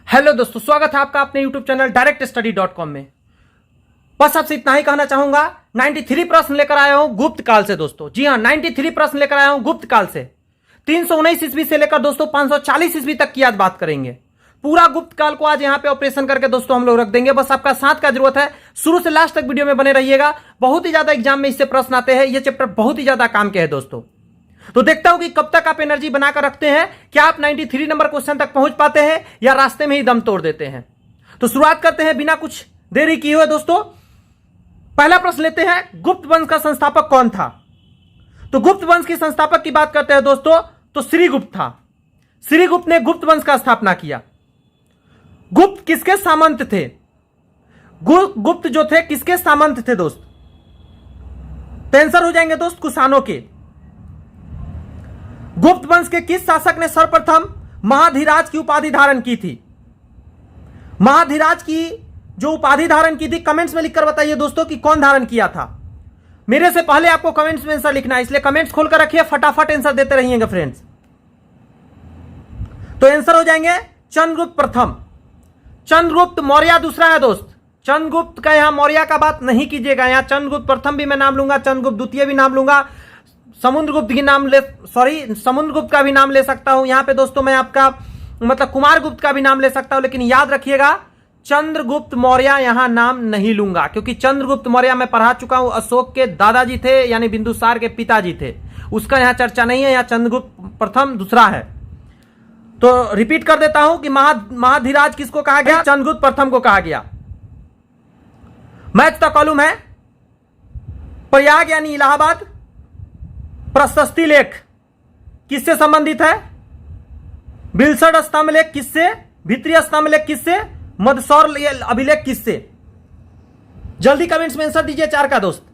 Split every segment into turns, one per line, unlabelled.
Hello दोस्तों, स्वागत है आपका अपने YouTube चैनल directstudy.com में। बस आपसे इतना ही कहना चाहूंगा, 93 प्रश्न लेकर आया हूं गुप्त काल से दोस्तों। जी हां, 93 प्रश्न लेकर आया हूं गुप्त काल से। 319 ईस्वी से लेकर दोस्तों 540 ईस्वी तक की आज बात करेंगे। पूरा गुप्त काल को आज यहां पे ऑपरेशन करके दोस्तों हम लोग रख देंगे। बस आपका साथ का जरूरत है, शुरू से लास्ट तक वीडियो में बने रहिएगा। बहुत ही ज्यादा एग्जाम में इससे प्रश्न आते हैं। यह चैप्टर बहुत ही ज्यादा काम के है दोस्तों। तो देखता हूं कि कब तक आप एनर्जी बनाकर रखते हैं। क्या आप 93 नंबर क्वेश्चन तक पहुंच पाते हैं या रास्ते में ही दम तोड़ देते हैं। तो शुरुआत करते हैं बिना कुछ देरी किए हुए दोस्तों। पहला प्रश्न लेते हैं, गुप्त वंश का संस्थापक कौन था। तो गुप्त वंश की संस्थापक की बात करते हैं दोस्तों, तो श्रीगुप्त था। श्रीगुप्त ने गुप्त वंश का स्थापना किया। गुप्त किसके सामंत थे। गुप्त जो थे किसके सामंत थे दोस्त। तो आंसर हो जाएंगे दोस्त कुषाणों के। गुप्त वंश के किस शासक ने सर्वप्रथम महाधिराज की उपाधि धारण की थी। महाधिराज की जो उपाधि धारण की थी, कमेंट्स में लिखकर बताइए दोस्तों कि कौन धारण किया था। मेरे से पहले आपको कमेंट्स में आंसर लिखना है, इसलिए कमेंट्स खोलकर रखिए, फटाफट आंसर देते रहिएगा फ्रेंड्स। तो आंसर हो जाएंगे चंद्रगुप्त प्रथम। चंद्रगुप्त मौर्य दूसरा है दोस्त। चंद्रगुप्त का यहां मौर्य का बात नहीं कीजिएगा। यहां चंद्रगुप्त प्रथम भी मैं नाम लूंगा, चंद्रगुप्त द्वितीय भी नाम लूंगा, समुद्रगुप्त की नाम समुद्रगुप्त का भी नाम ले सकता हूं। यहां पे दोस्तों मैं आपका मतलब कुमारगुप्त का भी नाम ले सकता हूं, लेकिन याद रखिएगा चंद्रगुप्त मौर्य यहां नाम नहीं लूंगा, क्योंकि चंद्रगुप्त मौर्य मैं पढ़ा चुका हूं। अशोक के दादाजी थे, यानी बिंदुसार के पिताजी थे। उसका यहां चर्चा नहीं है। यहां चंद्रगुप्त प्रथम दूसरा है। तो रिपीट कर देता हूं कि महाधिराज किसको कहा गया, चंद्रगुप्त प्रथम को कहा गया। मैच का कॉलम है प्रयाग यानी इलाहाबाद। प्रशस्ति लेख किससे संबंधित है। बिलसड स्तंभ लेख किससे, भित्रीय स्तंभ लेख किससे, मदसौर अभिलेख किससे। जल्दी कमेंट्स में आंसर दीजिए चार का दोस्त।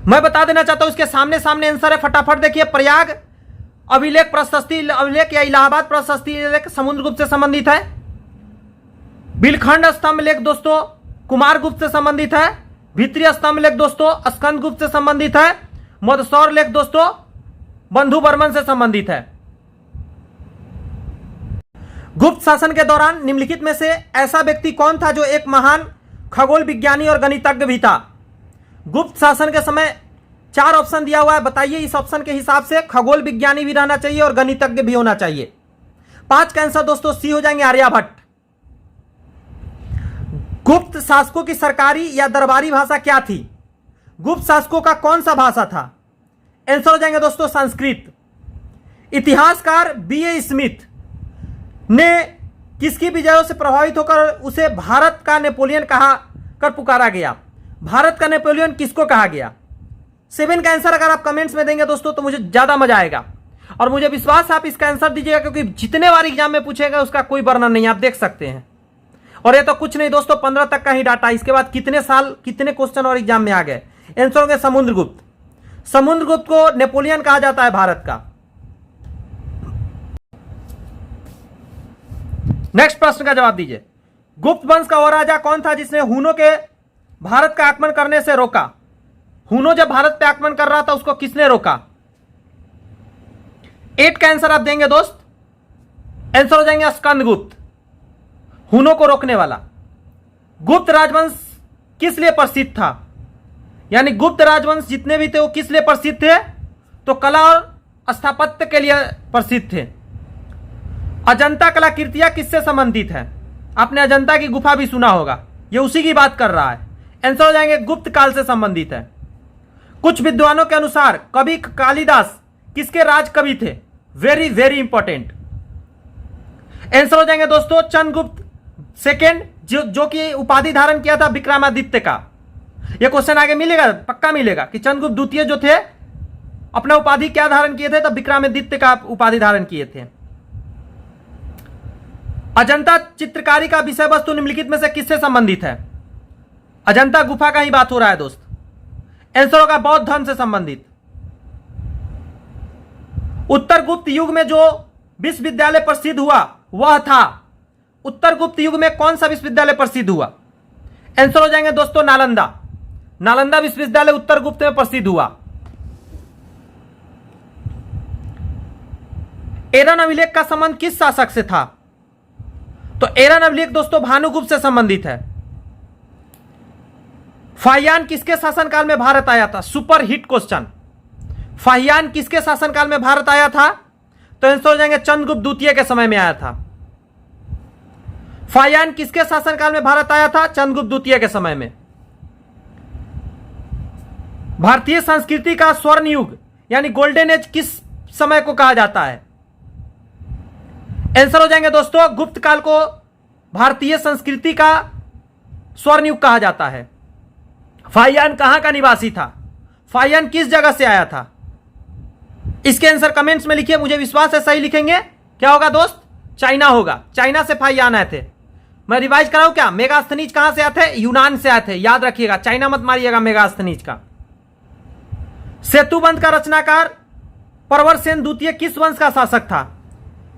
मैं बता देना चाहता हूं इसके सामने सामने आंसर है, फटाफट देखिए। प्रयाग अभिलेख प्रशस्ति अभिलेख या इलाहाबाद प्रशस्ति लेख समुद्रगुप्त से संबंधित है। बिलखंड स्तंभ लेख दोस्तों कुमारगुप्त से संबंधित है। भित्रीय स्तंभ लेख दोस्तों स्कंदगुप्त से संबंधित है। मदसौर लेख दोस्तों बंधु बर्मन से संबंधित है। गुप्त शासन के दौरान निम्नलिखित में से ऐसा व्यक्ति कौन था जो एक महान खगोल विज्ञानी और गणितज्ञ भी था। गुप्त शासन के समय चार ऑप्शन दिया हुआ है, बताइए इस ऑप्शन के हिसाब से खगोल विज्ञानी भी रहना चाहिए और गणितज्ञ भी होना चाहिए। 5 का आंसर दोस्तों सी हो जाएंगे आर्यभट्ट। गुप्त शासकों की सरकारी या दरबारी भाषा क्या थी। गुप्त शासकों का कौन सा भाषा था। आंसर हो जाएंगे दोस्तों संस्कृत। इतिहासकार B.A. स्मिथ ने किसकी विजयों से प्रभावित होकर उसे भारत का नेपोलियन कहा कर पुकारा गया। भारत का नेपोलियन किसको कहा गया। 7 का आंसर अगर आप कमेंट्स में देंगे दोस्तों तो मुझे ज्यादा मजा आएगा, और मुझे विश्वास आप इसका आंसर दीजिएगा, क्योंकि जितने बार एग्जाम में पूछेगा उसका कोई वर्णन नहीं, आप देख सकते हैं। और ये तो कुछ नहीं दोस्तों, 15 तक का ही डाटा। इसके बाद कितने साल कितने क्वेश्चन और एग्जाम में आ गए। आंसर हो गया समुद्रगुप्त। समुद्रगुप्त को नेपोलियन कहा जाता है भारत का। नेक्स्ट प्रश्न का जवाब दीजिए। गुप्त वंश का वो राजा कौन था जिसने हुनों के भारत का आक्रमण करने से रोका। हुनों जब भारत पे आक्रमण कर रहा था उसको किसने रोका। 8 का आंसर आप देंगे दोस्त। आंसर हो जाएंगे स्कंदगुप्त, हुनों को रोकने वाला। गुप्त राजवंश किस लिए प्रसिद्ध था, यानी गुप्त राजवंश जितने भी थे वो किस लिए प्रसिद्ध थे, तो कला और स्थापत्य के लिए प्रसिद्ध थे। अजंता कलाकृतियां किससे संबंधित है। आपने अजंता की गुफा भी सुना होगा, ये उसी की बात कर रहा है। आंसर हो जाएंगे गुप्त काल से संबंधित है। कुछ विद्वानों के अनुसार कवि कालिदास किसके राज कवि थे। Very very important. आंसर हो जाएंगे दोस्तों चंद्रगुप्त सेकेंड, जो कि उपाधि धारण किया था विक्रमादित्य का। यह क्वेश्चन आगे मिलेगा, पक्का मिलेगा कि चंद्रगुप्त द्वितीय जो थे अपना उपाधि क्या धारण किए थे, तब विक्रमादित्य का उपाधि धारण किए थे। अजंता चित्रकारी का विषय वस्तु निम्नलिखित में से किससे संबंधित है। अजंता गुफा का ही बात हो रहा है दोस्त। आंसर होगा बौद्ध धर्म से संबंधित। उत्तर गुप्त युग में जो विश्वविद्यालय प्रसिद्ध हुआ वह था। उत्तर गुप्त युग में कौन सा विश्वविद्यालय प्रसिद्ध हुआ। आंसर हो जाएंगे दोस्तों नालंदा। नालंदा विश्वविद्यालय उत्तर गुप्त में प्रसिद्ध हुआ। एरन अभिलेख का संबंध किस शासक से था। तो एरन अभिलेख दोस्तों भानुगुप्त से संबंधित है। फाहियान किसके शासनकाल में भारत आया था? Super hit question. फाहियान किसके शासनकाल में भारत आया था? तो आंसर हो जाएंगे चंद्रगुप्त द्वितीय के समय में आया था। फाहियान किसके शासनकाल में भारत आया था? चंद्रगुप्त द्वितीय के समय में। भारतीय संस्कृति का स्वर्ण युग यानी गोल्डन एज किस समय को कहा जाता है? आंसर हो जाएंगे दोस्तों गुप्त काल को भारतीय संस्कृति का स्वर्ण युग कहा जाता है। फाहियान कहां का निवासी था? फाहियान किस जगह से आया था? इसके आंसर कमेंट्स में लिखिए, मुझे विश्वास है सही लिखेंगे। क्या होगा दोस्त? चाइना होगा। चाइना से फाहियान आए थे। मैं रिवाइज कराऊं क्या? मेगास्थनीज कहां से आए थे? यूनान से आए थे। याद रखिएगा, चाइना मत मारिएगा मेगास्थनीज का। सेतुबंध का रचनाकार प्रवरसेन द्वितीय किस वंश का शासक था?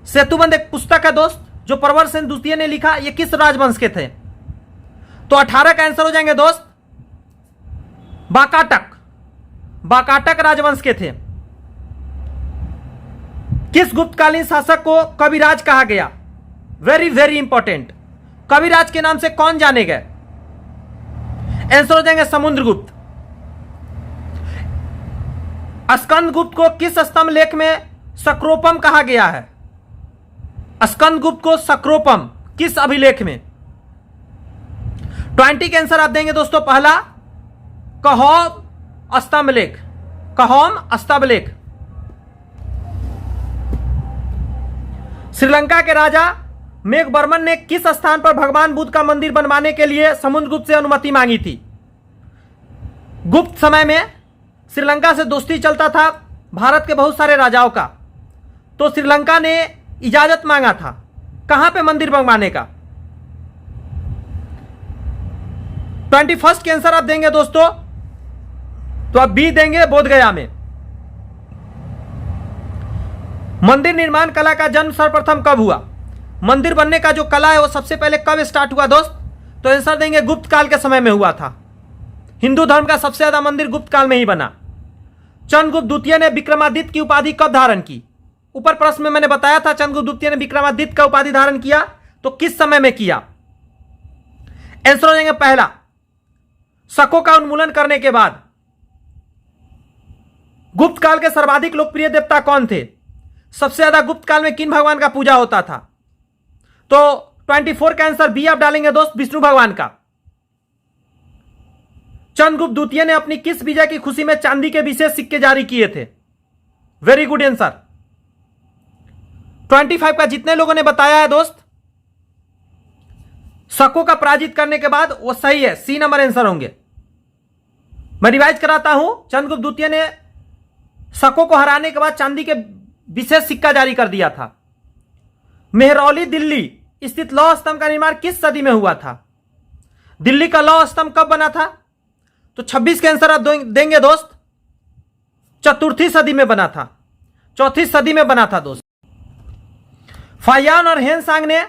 सेतुबंध एक पुस्तक है दोस्त जो प्रवरसेन द्वितीय ने लिखा। ये किस राजवंश के थे? तो 18 का आंसर हो जाएंगे दोस्त बाकाटक। बाकाटक राजवंश के थे। किस गुप्तकालीन शासक को कविराज कहा गया? Very very important. कविराज के नाम से कौन जाने गए? आंसर हो जाएंगे समुद्रगुप्त। स्कंदगुप्त को किस स्तंभ लेख में सक्रोपम कहा गया है? स्कंदगुप्त को सक्रोपम किस अभिलेख में? 20 के आंसर आप देंगे दोस्तों। पहला कहोम स्तंभ लेख। कहोम स्तंभ लेख। श्रीलंका के राजा मेघवर्मन ने किस स्थान पर भगवान बुद्ध का मंदिर बनवाने के लिए समुद्रगुप्त से अनुमति मांगी थी? गुप्त समय में श्रीलंका से दोस्ती चलता था भारत के बहुत सारे राजाओं का, तो श्रीलंका ने इजाजत मांगा था कहां पे मंदिर बनवाने का? 21 के आंसर आप देंगे दोस्तों, तो आप बी देंगे बोधगया में। मंदिर निर्माण कला का जन्म सर्वप्रथम कब हुआ? मंदिर बनने का जो कला है वो सबसे पहले कब स्टार्ट हुआ दोस्त? तो आंसर देंगे गुप्त काल के समय में हुआ था। हिंदू धर्म का सबसे ज्यादा मंदिर गुप्त काल में ही बना। चंद्रगुप्त द्वितीय ने विक्रमादित्य की उपाधि कब धारण की? ऊपर प्रश्न में मैंने बताया था चंद्रगुप्त द्वितीय ने विक्रमादित्य का उपाधि धारण किया, तो किस समय में किया? आंसर हो जाएंगे पहला शकों का उन्मूलन करने के बाद। गुप्त काल के सर्वाधिक लोकप्रिय देवता कौन थे? सबसे ज्यादा गुप्त काल में किन भगवान का पूजा होता था? तो 24 का आंसर बी आप डालेंगे दोस्त, विष्णु भगवान का। चंद्रगुप्त द्वितीय ने अपनी किस विजय की खुशी में चांदी के विशेष सिक्के जारी किए थे? Very good answer. 25 का जितने लोगों ने बताया है दोस्त शकों का पराजित करने के बाद, वो सही है, सी नंबर आंसर होंगे। मैं रिवाइज कराता हूं, चंद्रगुप्त द्वितीय ने शकों को हराने के बाद चांदी के विशेष सिक्का जारी कर दिया था। मेहरौली दिल्ली स्थित लौह स्तंभ का निर्माण किस सदी में हुआ था? दिल्ली का लौह स्तंभ कब बना था? तो 26 के आंसर आप देंगे दोस्त, चतुर्थी सदी में बना था। चौथी सदी में बना था दोस्त। फाहियान और हेनसांग ने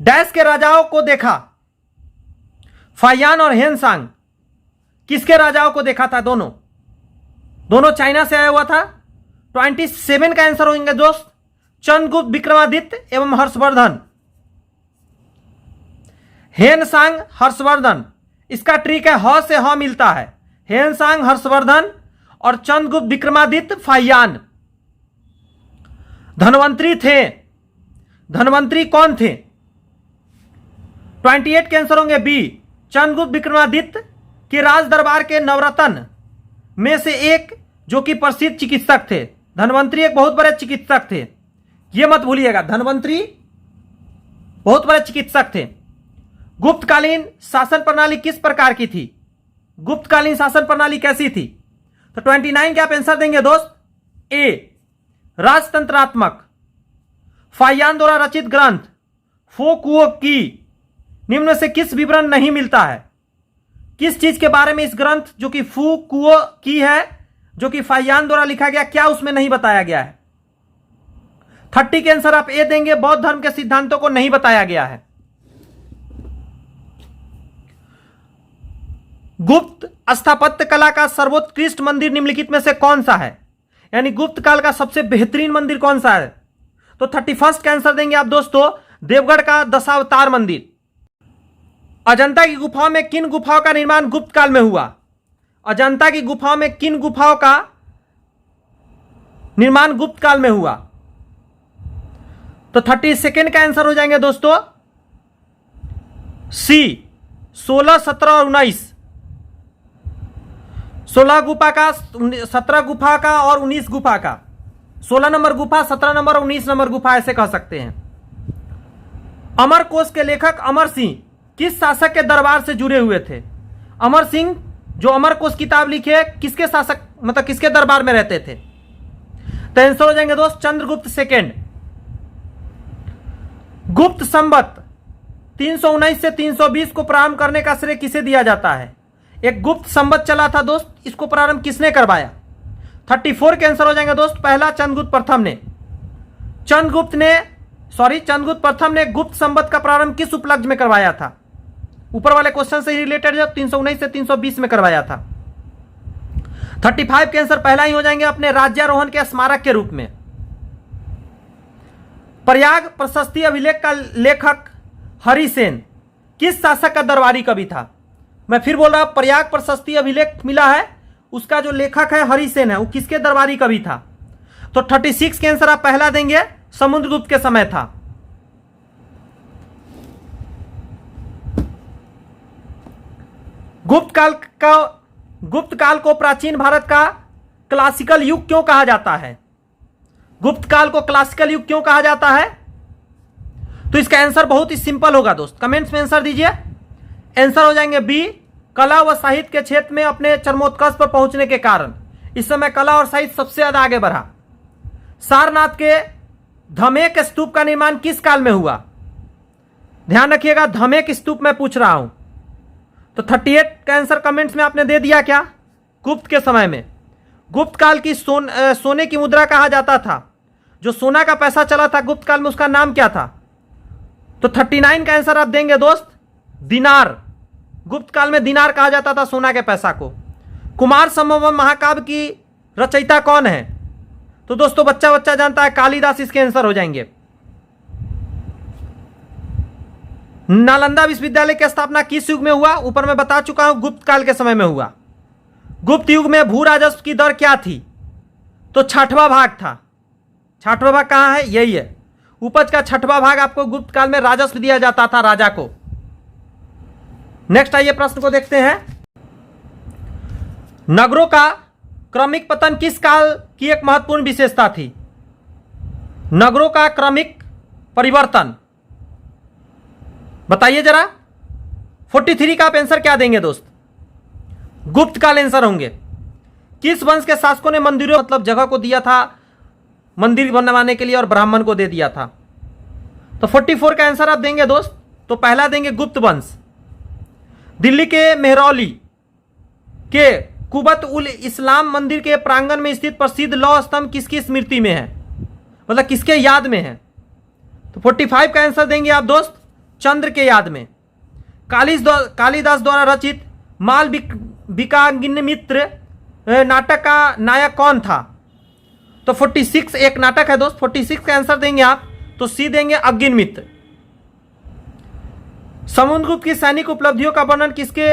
डैश के राजाओं को देखा। फाहियान और हेनसांग किसके राजाओं को देखा था? दोनों चाइना से आया हुआ था। 27 का आंसर होंगे दोस्त चंद्रगुप्त, विक्रमादित्य एवं हर्षवर्धन। हेनसांग, हर्षवर्धन, इसका ट्रिक है ह से ह मिलता है। हेनसांग, हर्षवर्धन और चंद्रगुप्त, विक्रमादित्य, फाहियान। धनवंतरी थे। धनवंतरी कौन थे? 28 के आंसर होंगे बी, चंद्रगुप्त विक्रमादित्य के राज दरबार के नवरत्न में से एक जो कि प्रसिद्ध चिकित्सक थे। धनवंतरी एक बहुत बड़े चिकित्सक थे, यह मत भूलिएगा। धनवंतरी बहुत बड़े चिकित्सक थे। गुप्तकालीन शासन प्रणाली किस प्रकार की थी? गुप्तकालीन शासन प्रणाली कैसी थी? तो 29 के आप आंसर देंगे दोस्त, ए राजतंत्रात्मक। फाहियान द्वारा रचित ग्रंथ फोकुओ की निम्न में से किस विवरण नहीं मिलता है? किस चीज के बारे में इस ग्रंथ जो कि फुकुओ की है, जो कि फाहियान द्वारा लिखा गया, क्या उसमें नहीं बताया गया है? 30 के आंसर आप ए देंगे, बौद्ध धर्म के सिद्धांतों को नहीं बताया गया है। गुप्त स्थापत्य कला का सर्वोत्कृष्ट मंदिर निम्नलिखित में से कौन सा है? यानी गुप्त काल का सबसे बेहतरीन मंदिर कौन सा है? तो 31 का आंसर देंगे आप दोस्तों देवगढ़ का दशावतार मंदिर। अजंता की गुफाओं में किन गुफाओं का निर्माण गुप्त काल में हुआ? अजंता की गुफाओं में किन गुफाओं का निर्माण गुप्त काल में हुआ? तो 32 का आंसर हो जाएंगे दोस्तों सी 16, 17 और 19। 16 गुफा का, 17 गुफा का और 19 गुफा का। 16 नंबर गुफा, 17 नंबर और 19 नंबर गुफा ऐसे कह सकते हैं। अमरकोश के लेखक अमर सिंह किस शासक के दरबार से जुड़े हुए थे? अमर सिंह जो अमरकोश किताब लिखे किसके शासक मतलब किसके दरबार में रहते थे? तो आंसर हो जाएंगे दोस्त चंद्रगुप्त सेकेंड। गुप्त संवत 319 से 320 को प्रारंभ करने का श्रेय किसे दिया जाता है? एक गुप्त संवत चला था दोस्त, इसको प्रारंभ किसने करवाया? 34 के आंसर हो जाएंगे दोस्त पहला चंद्रगुप्त प्रथम ने। चंद्रगुप्त प्रथम ने गुप्त संवत का प्रारंभ किस उपलक्ष्य में करवाया था? ऊपर वाले क्वेश्चन से ही रिलेटेड है, 319 से 320 में करवाया था। 35 के आंसर पहला ही हो जाएंगे अपने राज्यारोहण के स्मारक के रूप में। प्रयाग प्रशस्ति अभिलेख का लेखक हरिसेन किस शासक का दरबारी कवि था? मैं फिर बोल रहा हूं, प्रयाग प्रशस्ति अभिलेख मिला है, उसका जो लेखक है हरिसेन है, वो किसके दरबारी कवि था? तो 36 के आंसर आप पहला देंगे समुद्रगुप्त के समय था। गुप्त काल को प्राचीन भारत का क्लासिकल युग क्यों कहा जाता है? गुप्त काल को क्लासिकल युग क्यों कहा जाता है? तो इसका आंसर बहुत ही सिंपल होगा दोस्त, कमेंट्स में आंसर दीजिए। आंसर हो जाएंगे बी, कला व साहित्य के क्षेत्र में अपने चरमोत्कर्ष पर पहुंचने के कारण इस समय कला और साहित्य सबसे ज्यादा आगे बढ़ा। सारनाथ के धमेक स्तूप का निर्माण किस काल में हुआ? ध्यान रखिएगा, धमेक स्तूप में पूछ रहा हूं। तो 38 का आंसर कमेंट्स में आपने दे दिया क्या? गुप्त के समय में। गुप्त काल की सोने की मुद्रा कहा जाता था, जो सोना का पैसा चला था गुप्त काल में, उसका नाम क्या था? तो 39 का आंसर आप देंगे दोस्त दिनार। गुप्त काल में दिनार कहा जाता था सोना के पैसा को। कुमार संभवम महाकाव्य की रचयिता कौन है? तो दोस्तों बच्चा जानता है, कालिदास इसके आंसर हो जाएंगे। नालंदा विश्वविद्यालय की स्थापना किस युग में हुआ? ऊपर मैं बता चुका हूं, गुप्त काल के समय में हुआ। गुप्त युग में भू राजस्व की दर क्या थी? तो 6वां भाग था। 6वां भाग कहां है? यही है। उपज का 6वां भाग आपको गुप्त काल में राजस्व दिया जाता था राजा को। नेक्स्ट आइए प्रश्न को देखते हैं। नगरों का क्रमिक पतन किस काल की एक महत्वपूर्ण विशेषता थी? नगरों का क्रमिक परिवर्तन बताइए जरा। 43 का आप आंसर क्या देंगे दोस्त? गुप्त काल आंसर होंगे। किस वंश के शासकों ने मंदिरों मतलब जगह को दिया था मंदिर बनवाने के लिए और ब्राह्मण को दे दिया था? तो 44 का आंसर आप देंगे दोस्त, तो पहला देंगे गुप्त वंश। दिल्ली के मेहरौली के कुबत उल इस्लाम मंदिर के प्रांगण में स्थित प्रसिद्ध लौह स्तंभ किसकी स्मृति में है, मतलब किसके याद में है? तो 45 का आंसर देंगे आप दोस्त चंद्र के याद में। कालिदास द्वारा रचित मालविकाग्निमित्र नाटक का नायक कौन था? तो 46 एक नाटक है दोस्त। 46 का आंसर देंगे आप, तो सी देंगे अग्निमित्र। समुद्रगुप्त की सैनिक उपलब्धियों का वर्णन किसके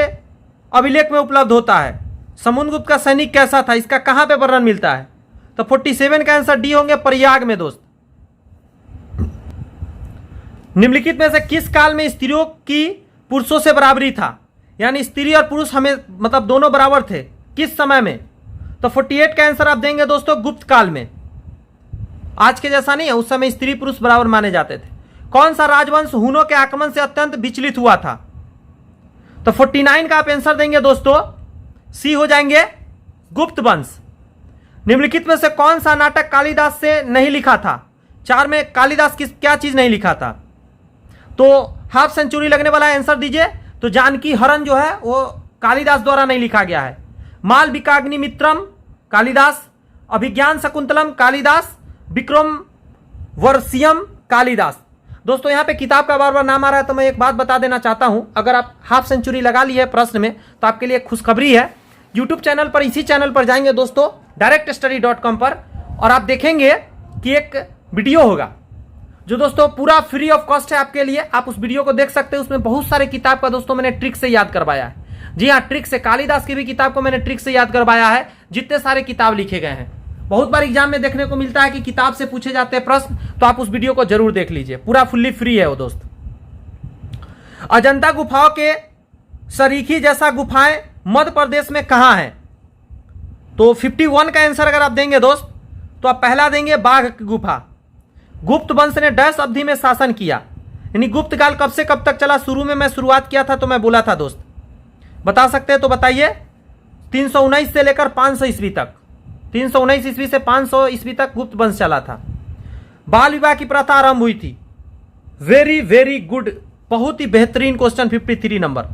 अभिलेख में उपलब्ध होता है? समुद्रगुप्त का सैनिक कैसा था, इसका कहां पे वर्णन मिलता है? तो 47 का आंसर डी होंगे प्रयाग में दोस्त। निम्नलिखित में से किस काल में स्त्रियों की पुरुषों से बराबरी था? यानी स्त्री और पुरुष हमें मतलब दोनों बराबर थे, किस समय में? तो 48 का आंसर आप देंगे दोस्तों गुप्त काल में। आज के जैसा नहीं है, उस समय स्त्री पुरुष बराबर माने जाते थे। कौन सा राजवंश हुनों के आक्रमण से अत्यंत विचलित हुआ था? तो 49 का आप आंसर देंगे दोस्तों सी हो जाएंगे गुप्त वंश। निम्नलिखित में से कौन सा नाटक कालिदास से नहीं लिखा था? 4 में कालिदास क्या चीज नहीं लिखा था? तो हाफ सेंचुरी लगने वाला आंसर दीजिए। तो जानकी हरण जो है वो कालिदास द्वारा नहीं लिखा गया है। मालविकाग्निमित्रम कालिदास, अभिज्ञान शकुंतलम कालिदास, विक्रम वर्षियम कालिदास। दोस्तों यहाँ पे किताब का बार बार नाम आ रहा है, तो मैं एक बात बता देना चाहता हूं, अगर आप हाफ सेंचुरी लगा ली है प्रश्न में तो आपके लिए खुशखबरी है। यूट्यूब चैनल पर, इसी चैनल पर जाएंगे दोस्तों directstudy.com पर, और आप देखेंगे कि एक वीडियो होगा जो दोस्तों पूरा फ्री ऑफ कॉस्ट है आपके लिए। आप उस वीडियो को देख सकते हैं, उसमें बहुत सारे किताब का दोस्तों मैंने ट्रिक से याद करवाया है। जी हाँ, ट्रिक से, कालिदास की भी किताब को मैंने ट्रिक से याद करवाया है। जितने सारे किताब लिखे गए हैं, बहुत बार एग्जाम में देखने को मिलता है कि किताब से पूछे जाते हैं प्रश्न, तो आप उस वीडियो को जरूर देख लीजिए, पूरा फुल्ली फ्री है वो दोस्त। अजंता गुफाओं के सरीखी जैसा गुफाएं मध्य प्रदेश में कहां है? तो 51 का आंसर अगर आप देंगे दोस्त, तो आप पहला देंगे बाघ की गुफा। गुप्त वंश ने डैश अवधि में शासन किया, यानी गुप्त काल कब से कब तक चला? शुरू में मैं शुरुआत किया था तो मैं बोला था दोस्त, बता सकते हैं तो बताइए। 319 से लेकर 500 ईस्वी तक, 319 ईस्वी से 500 ईस्वी तक गुप्त वंश चला था। बाल विवाह की प्रथा आरंभ हुई थी। वेरी वेरी गुड, बहुत ही बेहतरीन क्वेश्चन। 53 नंबर,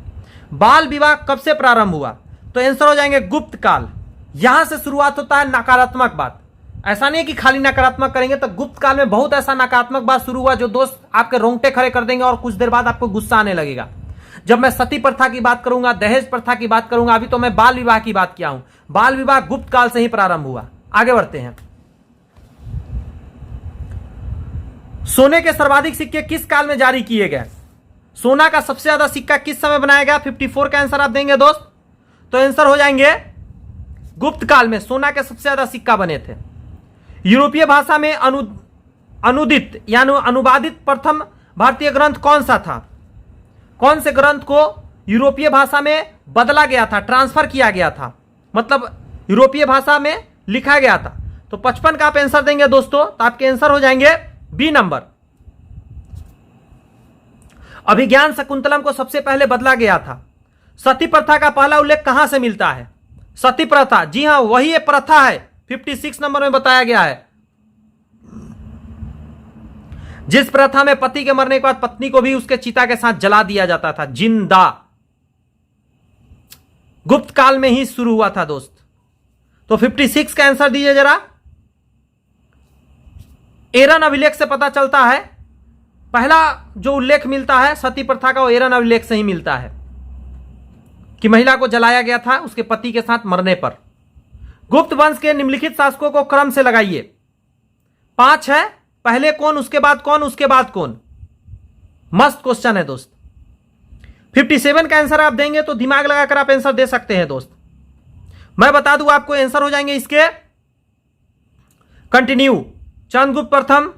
बाल विवाह कब से प्रारंभ हुआ? तो आंसर हो जाएंगे गुप्त काल। यहां से शुरुआत होता है नकारात्मक बात। ऐसा नहीं कि खाली नकारात्मक करेंगे, तो गुप्त काल में बहुत ऐसा नकारात्मक बात शुरू हुआ जो दोस्त आपके रोंगटे खड़े कर देंगे और कुछ देर बाद आपको गुस्सा आने लगेगा। जब मैं सती प्रथा की बात करूंगा, दहेज प्रथा की बात करूंगा, अभी तो मैं बाल विवाह की बात किया हूं। बाल विवाह गुप्त काल से ही प्रारंभ हुआ। आगे बढ़ते हैं। सोने के सर्वाधिक सिक्के किस काल में जारी किए गए? सोना का सबसे ज्यादा सिक्का किस समय बनाया गया? 54 का आंसर आप देंगे दोस्त, तो आंसर हो जाएंगे गुप्त काल में सोना के सबसे ज्यादा सिक्का बने थे। यूरोपीय भाषा में अनुदित यानी अनुवादित प्रथम भारतीय ग्रंथ कौन सा था? कौन से ग्रंथ को यूरोपीय भाषा में बदला गया था, ट्रांसफर किया गया था, मतलब यूरोपीय भाषा में लिखा गया था? तो 55 का आप आंसर देंगे दोस्तों, तो आपके आंसर हो जाएंगे बी नंबर। अभिज्ञान शकुंतलम को सबसे पहले बदला गया था। सती प्रथा का पहला उल्लेख कहां से मिलता है? सती प्रथा, जी हां, वही एक प्रथा है। 56 नंबर में बताया गया है, जिस प्रथा में पति के मरने के बाद पत्नी को भी उसके चिता के साथ जला दिया जाता था, जिंदा। गुप्त काल में ही शुरू हुआ था दोस्त। तो 56 का आंसर दीजिए जरा। एरन अभिलेख से पता चलता है, पहला जो उल्लेख मिलता है सती प्रथा का, वो एरन अभिलेख से ही मिलता है कि महिला को जलाया गया था उसके पति के साथ मरने पर। गुप्त वंश के निम्नलिखित शासकों को क्रम से लगाइए। 5 है, पहले कौन, उसके बाद कौन, उसके बाद कौन। मस्त क्वेश्चन है दोस्त। 57 का आंसर आप देंगे तो दिमाग लगाकर आप आंसर दे सकते हैं दोस्त। मैं बता दूं आपको, आंसर हो जाएंगे इसके कंटिन्यू। चंद्रगुप्त प्रथम,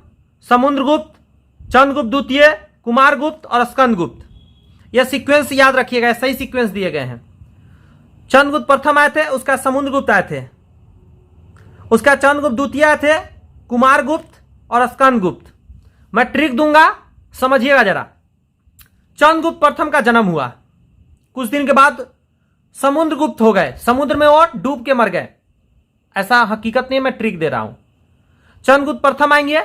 समुद्रगुप्त, चंद्रगुप्त द्वितीय, कुमारगुप्त और स्कंदगुप्त। यह सीक्वेंस याद रखिएगा, सही सीक्वेंस दिए गए हैं। चंद्रगुप्त प्रथम आए थे, उसका समुद्रगुप्त आए थे, उसका चंद्रगुप्त द्वितीय आए थे, कुमारगुप्त और स्कंदगुप्त। मैं ट्रिक दूंगा, समझिएगा जरा। चंद्रगुप्त प्रथम का जन्म हुआ, कुछ दिन के बाद समुद्रगुप्त हो गए, समुद्र में और डूब के मर गए। ऐसा हकीकत नहीं, मैं ट्रिक दे रहा हूं। चंद्रगुप्त प्रथम आएंगे,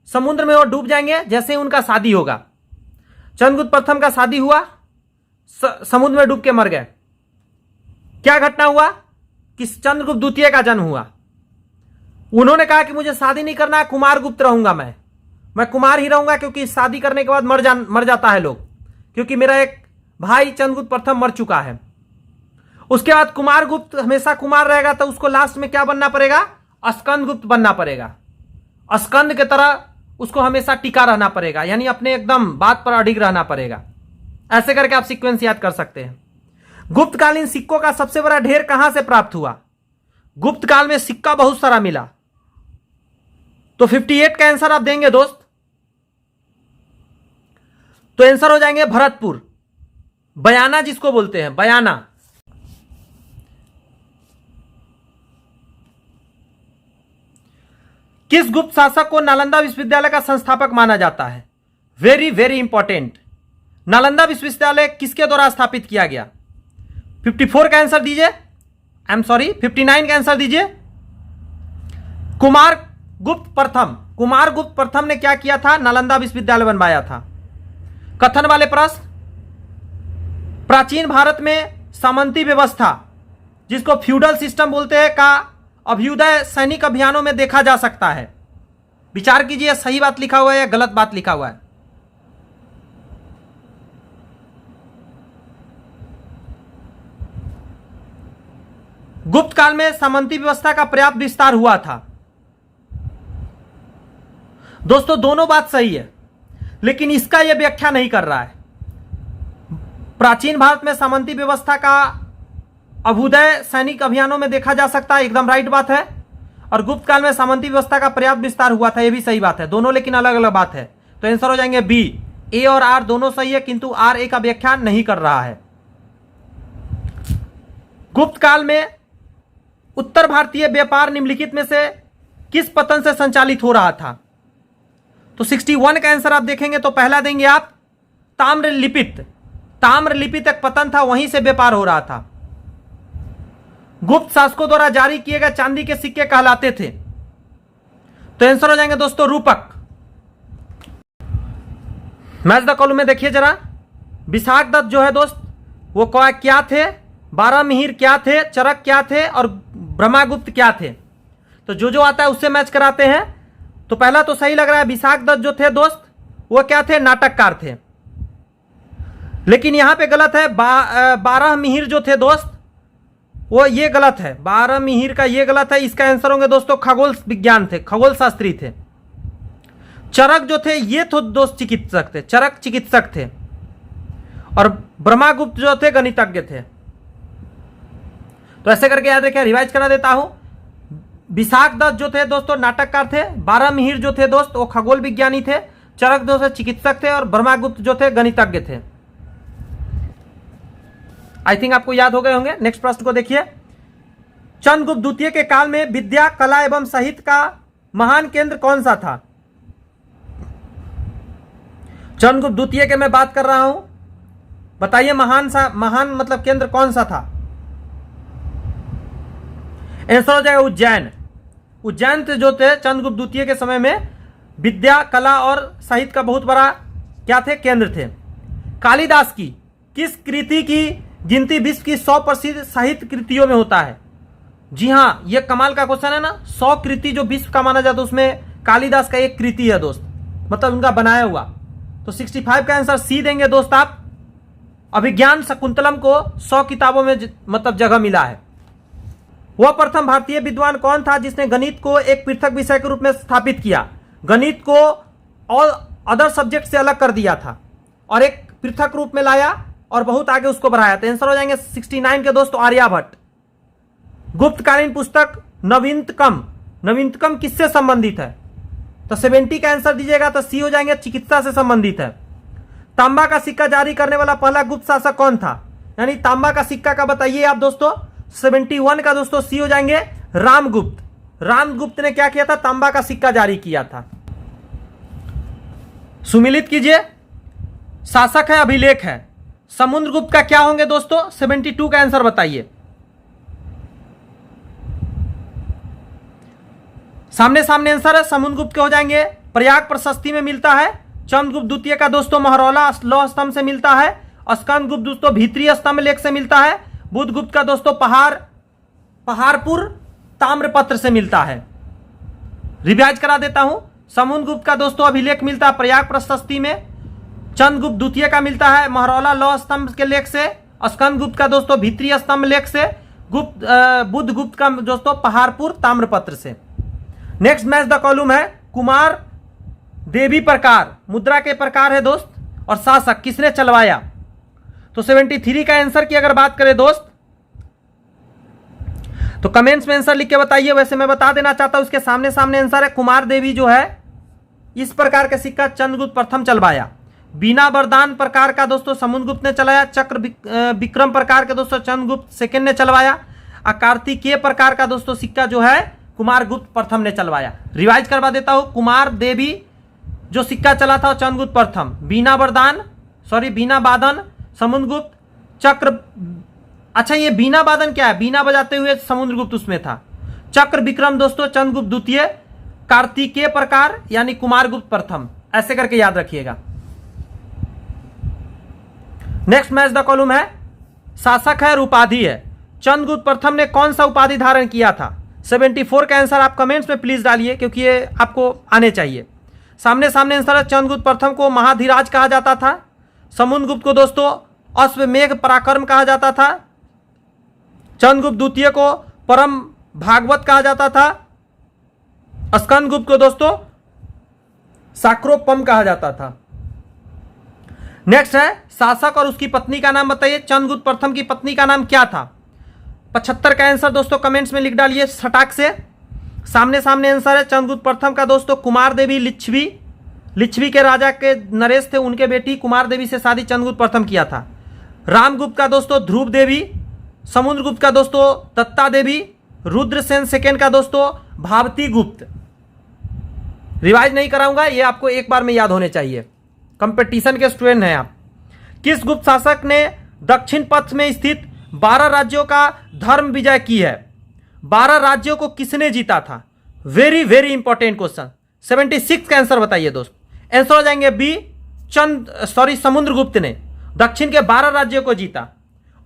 समुद्र में और डूब जाएंगे, जैसे ही उनका शादी होगा। चंद्रगुप्त प्रथम का शादी हुआ, समुद्र में डूब के मर गए। क्या घटना हुआ कि चंद्रगुप्त द्वितीय का जन्म हुआ। उन्होंने कहा कि मुझे शादी नहीं करना है, कुमारगुप्त रहूंगा, मैं कुमार ही रहूंगा, क्योंकि शादी करने के बाद मर जाता है लोग, क्योंकि मेरा एक भाई चंद्रगुप्त प्रथम मर चुका है। उसके बाद कुमारगुप्त हमेशा कुमार रहेगा, तो उसको लास्ट में क्या बनना पड़ेगा? स्कंदगुप्त बनना पड़ेगा। स्कंद की तरह उसको हमेशा टिका रहना पड़ेगा, यानी अपने एकदम बात पर अडिग रहना पड़ेगा। ऐसे करके आप सीक्वेंस याद कर सकते हैं। गुप्तकालीन सिक्कों का सबसे बड़ा ढेर कहां से प्राप्त हुआ? गुप्त काल में सिक्का बहुत सारा मिला, तो 58 का आंसर आप देंगे दोस्त, तो आंसर हो जाएंगे भरतपुर, बयाना जिसको बोलते हैं, बयाना। किस गुप्त शासक को नालंदा विश्वविद्यालय का संस्थापक माना जाता है? Very very important. नालंदा विश्वविद्यालय किसके द्वारा स्थापित किया गया? 54 का आंसर दीजिए, 59 का आंसर दीजिए। कुमारगुप्त प्रथम, कुमारगुप्त प्रथम ने क्या किया था? नालंदा विश्वविद्यालय बनवाया था। कथन वाले प्रश्न। प्राचीन भारत में सामंती व्यवस्था, जिसको फ्यूडल सिस्टम बोलते हैं, का अभ्युदय सैनिक अभियानों में देखा जा सकता है। विचार कीजिए, सही बात लिखा हुआ है या गलत बात लिखा हुआ है। गुप्त काल में सामंती व्यवस्था का पर्याप्त विस्तार हुआ था। दोस्तों दोनों बात सही है, लेकिन इसका यह व्याख्या नहीं कर रहा है। प्राचीन भारत में सामंती व्यवस्था का अभ्युदय सैनिक अभियानों में देखा जा सकता है, एकदम राइट बात है। और गुप्त काल में सामंती व्यवस्था का पर्याप्त विस्तार हुआ था, यह भी सही बात है। दोनों लेकिन अलग अलग बात है, तो आंसर हो जाएंगे बी। ए और आर दोनों सही है, किंतु आर ए का व्याख्या नहीं कर रहा है। गुप्त काल में उत्तर भारतीय व्यापार निम्नलिखित में से किस पतन से संचालित हो रहा था? तो 61 का आंसर आप देखेंगे तो पहला देंगे आप ताम्रलिपित। ताम्रलिपित एक पतन था, वहीं से व्यापार हो रहा था। गुप्त शासकों द्वारा जारी किए गए चांदी के सिक्के कहलाते थे, तो आंसर हो जाएंगे दोस्तों रूपक। मैच द कॉलम में देखिए जरा, विशाख दत्त जो है दोस्त वो क्या थे, 12 मिहिर क्या थे, चरक क्या थे और ब्रह्मागुप्त क्या थे? तो जो आता है उससे मैच कराते हैं। तो पहला तो सही लग रहा है, विशाख दत्त जो थे दोस्त वो क्या थे, नाटककार थे। लेकिन यहां पे गलत है, 12 मिहिर जो थे दोस्त वो ये गलत है, 12 मिहिर का ये गलत है। इसका आंसर होंगे दोस्तों खगोल विज्ञान थे, खगोल शास्त्री थे। चरक जो थे ये तो दोस्त चिकित्सक थे, चरक चिकित्सक थे। और ब्रह्मागुप्त जो थे गणितज्ञ थे। तो ऐसे करके याद रखिए, रिवाइज करा देता हूं। विशाख दत्त जो थे दोस्तों नाटककार थे, 12 मिहिर जो थे दोस्त वो खगोल विज्ञानी थे, चरक जो थे चिकित्सक थे और ब्रह्मागुप्त जो थे गणितज्ञ थे। आई थिंक आपको याद हो गए होंगे। नेक्स्ट प्रश्न को देखिए, चंद्रगुप्त द्वितीय के काल में विद्या, कला एवं साहित्य का महान केंद्र कौन सा था? चंद्रगुप्त द्वितीय के मैं बात कर रहा हूं, बताइए महान मतलब केंद्र कौन सा था? आंसर हो जाएगा उज्जैन। उज्जैन जो थे चंद्रगुप्त द्वितीय के समय में विद्या, कला और साहित्य का बहुत बड़ा क्या थे, केंद्र थे। कालिदास की किस कृति की गिनती विश्व की 100 प्रसिद्ध साहित्य कृतियों में होता है? जी हां, यह कमाल का क्वेश्चन है ना। 100 कृति जो विश्व का माना जाता है उसमें कालिदास का एक कृति है दोस्त, मतलब उनका बनाया हुआ। तो 65 का आंसर सी देंगे दोस्त आप। अभिज्ञान शकुंतलम को 100 किताबों में मतलब जगह मिला है। वह प्रथम भारतीय विद्वान कौन था जिसने गणित को एक पृथक विषय के रूप में स्थापित किया? गणित को ऑल अदर सब्जेक्ट से अलग कर दिया था और एक पृथक रूप में लाया और बहुत आगे उसको बढ़ाया। तो आंसर हो जाएंगे 69 के दोस्तों आर्यभट्ट। गुप्तकालीन पुस्तक नवीनतम किससे संबंधित है? तो 70 का आंसर दीजिएगा तो सी हो जाएंगे, चिकित्सा से संबंधित है। तांबा का सिक्का जारी करने वाला पहला गुप्त शासक कौन था? यानी तांबा का सिक्का का बताइए आप दोस्तों। 71 का दोस्तों सी हो जाएंगे रामगुप्त। रामगुप्त ने क्या किया था? तांबा का सिक्का जारी किया था। सुमिलित कीजिए, शासक है अभिलेख है। समुद्रगुप्त का क्या होंगे दोस्तों? 72 का आंसर बताइए। सामने सामने आंसर है, समुद्रगुप्त के हो जाएंगे प्रयाग प्रशस्ति में मिलता है। चंद्रगुप्त द्वितीय का दोस्तों महरौला लौह स्तंभ से मिलता है। स्कंदगुप्त दोस्तों भीतरी स्तंभ लेख से मिलता है। बुधगुप्त का दोस्तों पहाड़पुर ताम्रपत्र से मिलता है। रिवाइज करा देता हूं, समुद्रगुप्त का दोस्तों अभिलेख मिलता है प्रयाग प्रशस्ति में। चंद्रगुप्त द्वितीय का मिलता है महरौला लौह स्तंभ के लेख से। स्कंदगुप्त का दोस्तों भीतरी स्तंभ लेख से। बुधगुप्त का दोस्तों पहाड़पुर ताम्रपत्र से। नेक्स्ट मैच द कॉलम है कुमार देवी प्रकार, मुद्रा के प्रकार है दोस्त, और शासक किसने चलवाया? तो 73 का आंसर की अगर बात करें दोस्त तो कमेंट्स में आंसर लिख के बताइए। वैसे मैं बता देना चाहता हूं उसके सामने सामने आंसर है कुमार देवी जो है इस प्रकार का सिक्का चंद्रगुप्त प्रथम चलवाया। बीना वरदान प्रकार का दोस्तों समुद्रगुप्त ने चलाया। चक्र विक्रम प्रकार के दोस्तों चंद्रगुप्त सेकंड ने चलवाया। कार्तिकेय प्रकार का दोस्तों सिक्का जो है कुमार गुप्त प्रथम ने चलवाया। रिवाइज करवा देता हूं, कुमार देवी जो सिक्का चला था चंद्रगुप्त प्रथम, बीना बादन समुद्रगुप्त, चक्र, अच्छा ये बीना बादन क्या है? बीना बजाते हुए समुद्रगुप्त उसमें था। चक्र विक्रम दोस्तों चंद्रगुप्त द्वितीय, कार्तिकेय प्रकार यानी कुमारगुप्त प्रथम, ऐसे करके याद रखिएगा। नेक्स्ट मैच द कॉलम है शासक है और उपाधि है। चंद्रगुप्त प्रथम ने कौन सा उपाधि धारण किया था? 74 का आंसर आप कमेंट्स में प्लीज डालिए क्योंकि ये आपको आने चाहिए। सामने सामने आंसर है, चंद्रगुप्त प्रथम को महाधीराज कहा जाता था। समुद्रगुप्त को दोस्तों अश्वमेघ पराक्रम कहा जाता था। चंद्रगुप्त द्वितीय को परम भागवत कहा जाता था। स्कंदगुप्त को दोस्तों साक्रोपम कहा जाता था। नेक्स्ट है शासक और उसकी पत्नी का नाम बताइए। चंद्रगुप्त प्रथम की पत्नी का नाम क्या था? 75 का आंसर दोस्तों कमेंट्स में लिख डालिए सटाक से। सामने सामने आंसर है चंद्रगुप्त प्रथम का दोस्तों कुमार देवी लिच्छवी। लिच्छवी के राजा के नरेश थे, उनके बेटी कुमार देवी से शादी चंद्रगुप्त प्रथम किया था। रामगुप्त का दोस्तों ध्रुव देवी। समुद्रगुप्त का दोस्तों दत्ता देवी। रुद्रसेन सेकेंड का दोस्तों भावती गुप्त। रिवाइज नहीं कराऊंगा, ये आपको एक बार में याद होने चाहिए, कंपटीशन के स्टूडेंट हैं आप। किस गुप्त शासक ने दक्षिण पथ में स्थित 12 राज्यों का धर्म विजय की है? 12 राज्यों को किसने जीता था? Very very important question. 76 का आंसर बताइए दोस्त। आंसर हो जाएंगे बी, समुद्रगुप्त ने दक्षिण के 12 राज्यों को जीता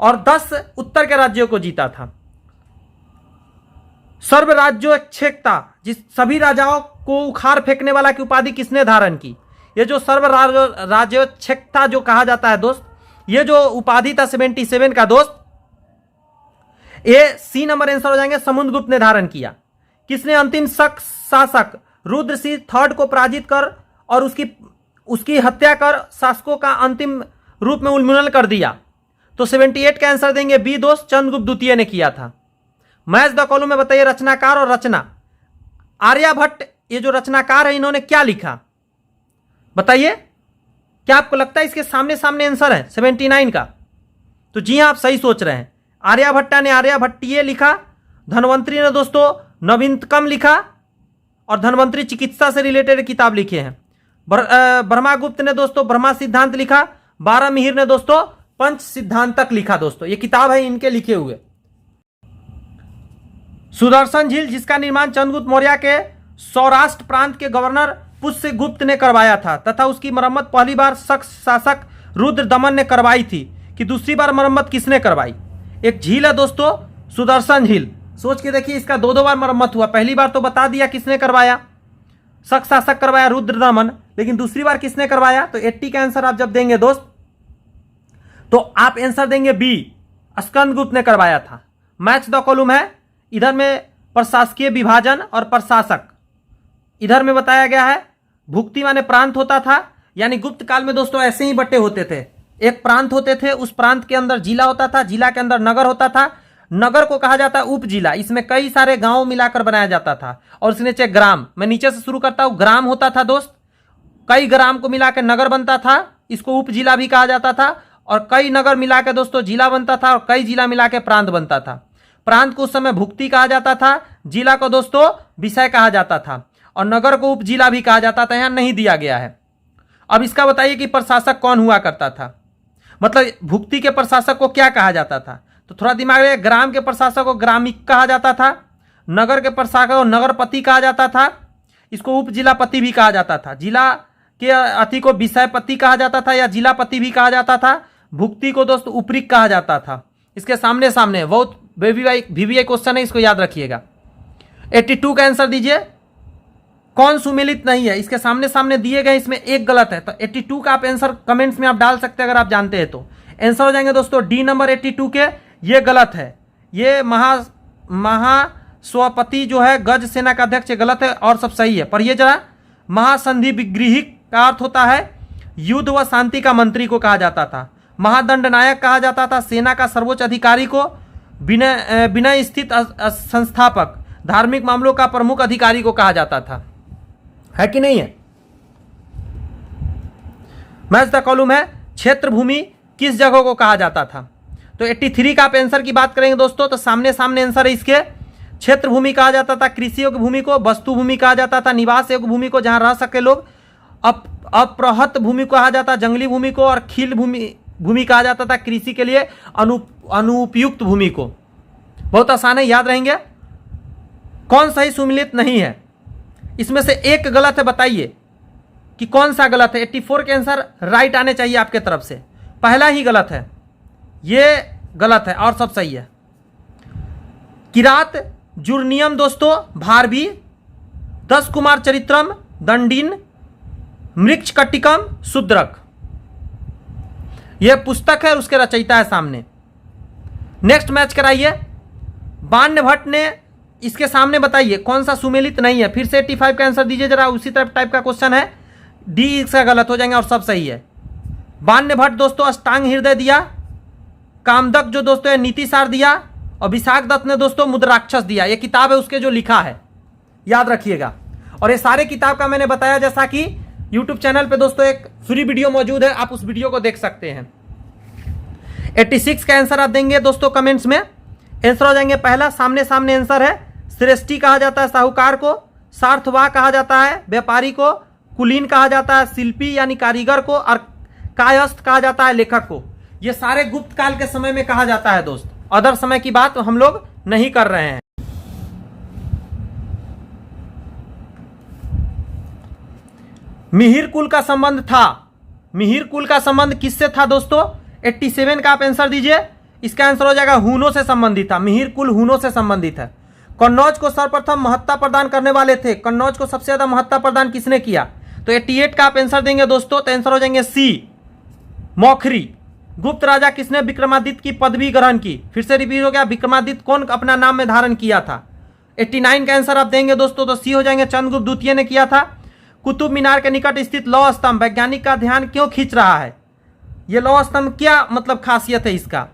और 10 उत्तर के राज्यों को जीता था। सर्वराज्योच्छेदता, जिस सभी राजाओं को उखाड़ फेंकने वाला की उपाधि किसने धारण की? ये जो सर्वराज्योच्छेदता जो कहा जाता है दोस्त, ये जो उपाधि था 77 का दोस्त, ये सी नंबर आंसर हो जाएंगे, समुद्रगुप्त ने धारण किया। किसने अंतिम शासक रुद्रसिंह थर्ड को पराजित कर और उसकी हत्या कर शासकों का अंतिम रूप में उन्मूलन कर दिया? तो 78 का आंसर देंगे बी दोस्त, चंद्रगुप्त द्वितीय ने किया था। मैच द कॉलम में बताइए रचनाकार और रचना। आर्यभट्ट ये जो रचनाकार है, इन्होंने क्या लिखा बताइए? क्या आपको लगता है इसके सामने सामने आंसर है 79 का? तो जी हां, आप सही सोच रहे हैं। आर्यभट्टा ने आर्यभट्टीय लिखा। धनवंतरी ने दोस्तों नवीनतम लिखा और धनवंतरी चिकित्सा से रिलेटेड किताब लिखे हैं। ब्रह्मागुप्त ने दोस्तों ब्रह्मा सिद्धांत लिखा। बारामिहिर ने दोस्तों पंच सिद्धांतक लिखा। दोस्तों ये किताब है इनके लिखे हुए। सुदर्शन झील, जिसका निर्माण चंद्रगुप्त मौर्य के सौराष्ट्र प्रांत के गवर्नर पुष्यगुप्त ने करवाया था तथा उसकी मरम्मत पहली बार शासक रुद्रदमन ने करवाई थी, कि दूसरी बार मरम्मत किसने करवाई? एक झील है दोस्तों सुदर्शन झील, सोच के देखिए, इसका 2 बार मरम्मत हुआ। पहली बार तो बता दिया किसने करवाया, शासक करवाया रुद्रदमन, लेकिन दूसरी बार किसने करवाया? तो 80 का आंसर आप जब देंगे दोस्त, तो आप आंसर देंगे बी, स्कंदगुप्त ने करवाया था। मैच द कॉलम है, इधर में प्रशासकीय विभाजन और प्रशासक, इधर में बताया गया है भुक्ति माने प्रांत होता था, यानी गुप्त काल में दोस्तों ऐसे ही बटे होते थे। एक प्रांत होते थे, उस प्रांत के अंदर जिला होता था, जिला के अंदर नगर होता था, नगर को कहा जाता है उप जिला। इसमें कई सारे गांव मिलाकर बनाया जाता था और उसके नीचे ग्राम, मैं नीचे से शुरू करता हूं, ग्राम होता था दोस्त, कई ग्राम को मिलाकर नगर बनता था, इसको उप जिला भी कहा जाता था। और कई नगर मिलाकर दोस्तों जिला बनता था और कई जिला मिलाकर प्रांत बनता था। प्रांत को उस समय भुक्ति कहा जाता था, जिला को दोस्तों विषय कहा जाता था और नगर को उप जिला भी कहा जाता था, यहां नहीं दिया गया है। अब इसका बताइए कि प्रशासक कौन हुआ करता था, मतलब भुक्ति के प्रशासक को क्या कहा जाता था? तो थोड़ा दिमाग में, ग्राम के प्रशासक को ग्रामिक कहा जाता था, नगर के प्रशासक को नगरपति कहा जाता था, इसको उप जिलापति भी कहा जाता था, जिला के अति को विषयपति कहा जाता था या जिलापति भी कहा जाता था, भुक्ति को दोस्तों उपरिक कहा जाता था। इसके सामने सामने बहुत वीवीआई क्वेश्चन है, इसको याद रखिएगा। 82 का आंसर दीजिए, कौन सुमेलित नहीं है? इसके सामने सामने दिए गए, इसमें एक गलत है, तो 82 का आप आंसर कमेंट्स में आप डाल सकते हैं अगर आप जानते हैं तो। आंसर हो जाएंगे दोस्तों डी नंबर 82 के, ये गलत है। ये महास्वपति जो है गज सेना का अध्यक्ष, गलत है और सब सही है। पर ये जरा महासंधि विग्रहिक का अर्थ होता है युद्ध व शांति का मंत्री को कहा जाता था, महादंड नायक कहा जाता था सेना का सर्वोच्च अधिकारी को, विनय स्थित संस्थापक धार्मिक मामलों का प्रमुख अधिकारी को कहा जाता था, है कि नहीं है? मैच द कॉलम है क्षेत्र भूमि किस जगह को कहा जाता था? तो 83 का आप आंसर की बात करेंगे दोस्तों, तो सामने सामने आंसर है इसके। क्षेत्र भूमि कहा जाता था कृषि योग्य भूमि को, वस्तु भूमि कहा जाता था निवास योग्य भूमि को जहां रह सके लोग, अप्रहत भूमि को कहा जाता जंगली भूमि को, और खील भूमि कहा जाता था कृषि के लिए अनुपयुक्त भूमि को। बहुत आसान है, याद रहेंगे। कौन सही सुमेलित नहीं है? इसमें से एक गलत है, बताइए कि कौन सा गलत है। 84 के आंसर राइट आने चाहिए आपके तरफ से, पहला ही गलत है, ये गलत है और सब सही है। किरात जुर्नियम दोस्तों भारवी, 10 कुमार चरित्रम, दंडिन, मृक्षकटिकम, शूद्रक, यह पुस्तक है, उसके रचयिता है सामने। नेक्स्ट मैच कराइए। बाण्य भट्ट ने, इसके सामने बताइए कौन सा सुमेलित नहीं है। फिर से 85 का आंसर दीजिए जरा, उसी टाइप का क्वेश्चन है। डी इसका गलत हो जाएंगे और सब सही है। बान्य भट्ट दोस्तों अष्टांग हृदय दिया। कामदक जो दोस्तों है नीति सार दिया। और विशाख दत्त ने दोस्तों मुद्राक्षस दिया। ये किताब है उसके जो लिखा है, याद रखिएगा। और ये सारे किताब का मैंने बताया जैसा कि यूट्यूब चैनल पे दोस्तों एक फ्री वीडियो मौजूद है, आप उस वीडियो को देख सकते हैं। 86 का आंसर आप देंगे दोस्तों कमेंट्स में। आंसर हो जाएंगे पहला, सामने सामने आंसर है। श्रेष्ठी कहा जाता है साहूकार को। सार्थवाह कहा जाता है व्यापारी को। कुलीन कहा जाता है शिल्पी यानी कारीगर को। और कायस्थ कहा जाता है लेखक को। ये सारे गुप्त काल के समय में कहा जाता है दोस्त, अदर समय की बात हम लोग नहीं कर रहे हैं। मिहिर कुल का संबंध था। मिहिर कुल का संबंध किससे था दोस्तों? 87 का आप आंसर दीजिए। इसका आंसर हो जाएगा हुनों से संबंधित था। मिहिर कुल हुनों से संबंधित है। कन्नौज को सर्वप्रथम महत्ता प्रदान करने वाले थे। कन्नौज को सबसे ज्यादा महत्ता प्रदान किसने किया? तो 88 का आप आंसर देंगे दोस्तों, तो आंसर हो जाएंगे सी, मौखरी। गुप्त राजा किसने विक्रमादित्य की पदवी ग्रहण की? फिर से रिपीट हो गया, विक्रमादित्य कौन अपना नाम में धारण किया था? 89 का आंसर आप देंगे दोस्तों, तो सी हो जाएंगे, चंद्रगुप्त द्वितीय ने किया था। कुतुब मीनार के निकट स्थित लौह स्तंभ वैज्ञानिक का ध्यान क्यों खींच रहा है? यह लौह स्तंभ क्या मतलब खासियत है इसका?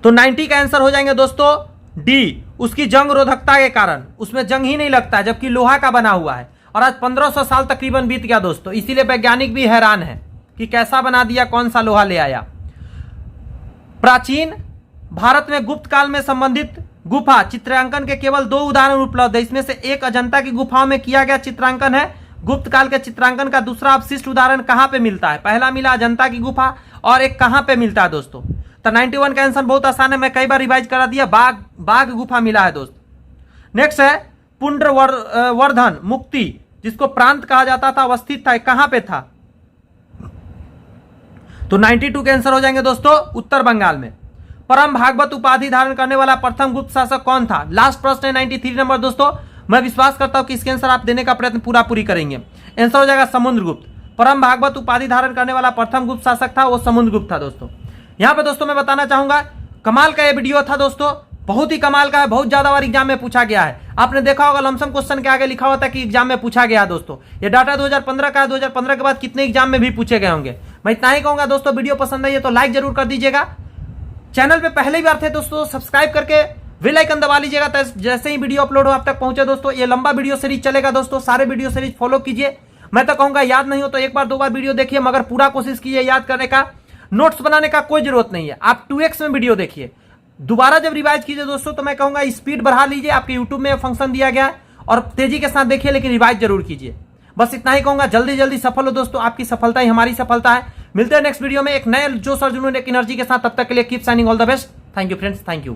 तो 90 का आंसर हो जाएंगे दोस्तों डी, उसकी जंग रोधकता के कारण। उसमें जंग ही नहीं लगता है, जबकि लोहा का बना हुआ है। और आज 1500 साल तकरीबन बीत गया दोस्तों, इसीलिए वैज्ञानिक भी हैरान है कि कैसा बना दिया, कौन सा लोहा ले आया। प्राचीन भारत में गुप्त काल में संबंधित गुफा चित्रांकन के केवल 2 उदाहरण उपलब्ध है। इसमें से एक अजंता की गुफाओं में किया गया चित्रांकन है गुप्त काल के चित्रांकन का। दूसरा अवशिष्ट उदाहरण कहां पे मिलता है? पहला मिला अजंता की गुफा, और एक कहां पे मिलता है दोस्तों? तो 91 का आंसर बहुत आसान है, मैं कई बार रिवाइज करा दिया। बाघ गुफा मिला है दोस्त। नेक्स्ट है पुंड्रवर्धन मुक्ति, जिसको प्रांत कहा जाता था, अवस्थित था, कहां पे था? तो 92 के आंसर हो जाएंगे दोस्तों उत्तर बंगाल में। परम भागवत उपाधि धारण करने वाला प्रथम गुप्त शासक कौन था? लास्ट प्रश्न है 93 नंबर दोस्तों। मैं विश्वास करता हूं कि इसके आंसर आप देने का प्रयत्न पूरी करेंगे। आंसर हो जाएगा समुद्रगुप्त। परम भागवत उपाधि धारण करने वाला प्रथम गुप्त शासक था वो समुद्रगुप्त था दोस्तों। यहां पे दोस्तों मैं बताना चाहूंगा, कमाल का ये वीडियो था दोस्तों, बहुत ही कमाल का है। बहुत ज्यादा बार एग्जाम में पूछा गया है। आपने देखा होगा लमसम क्वेश्चन के आगे लिखा होता है कि एग्जाम में पूछा गया दोस्तों। ये डाटा 2015 का है, 2015 के बाद कितने एग्जाम में भी पूछे गए होंगे। मैं इतना ही कहूंगा दोस्तों, वीडियो पसंद आई है तो लाइक जरूर कर दीजिएगा। चैनल पे पहली बार थे दोस्तों, सब्सक्राइब करके बेल आइकन दबा लीजिएगा, जैसे ही वीडियो अपलोड हो आप तक पहुंचे दोस्तों। ये लंबा वीडियो सीरीज चलेगा दोस्तों, सारे वीडियो सीरीज फॉलो कीजिए। मैं तो कहूंगा याद नहीं हो तो एक बार 2 बार वीडियो देखिए, मगर पूरा कोशिश कीजिए याद करने का। नोट्स बनाने का कोई जरूरत नहीं है, आप 2x में वीडियो देखिए। दोबारा जब रिवाइज कीजिए दोस्तों तो मैं कहूंगा स्पीड बढ़ा लीजिए, आपके यूट्यूब में फंक्शन दिया गया है, और तेजी के साथ देखिए, लेकिन रिवाइज जरूर कीजिए। बस इतना ही कहूंगा, जल्दी जल्दी सफल हो दोस्तों, आपकी सफलता ही हमारी सफलता है। मिलते हैं नेक्स्ट वीडियो में एक नए जोश और जुनून, एक एनर्जी के साथ। तब तक के लिए keep signing, all the best. Thank you friends, thank you.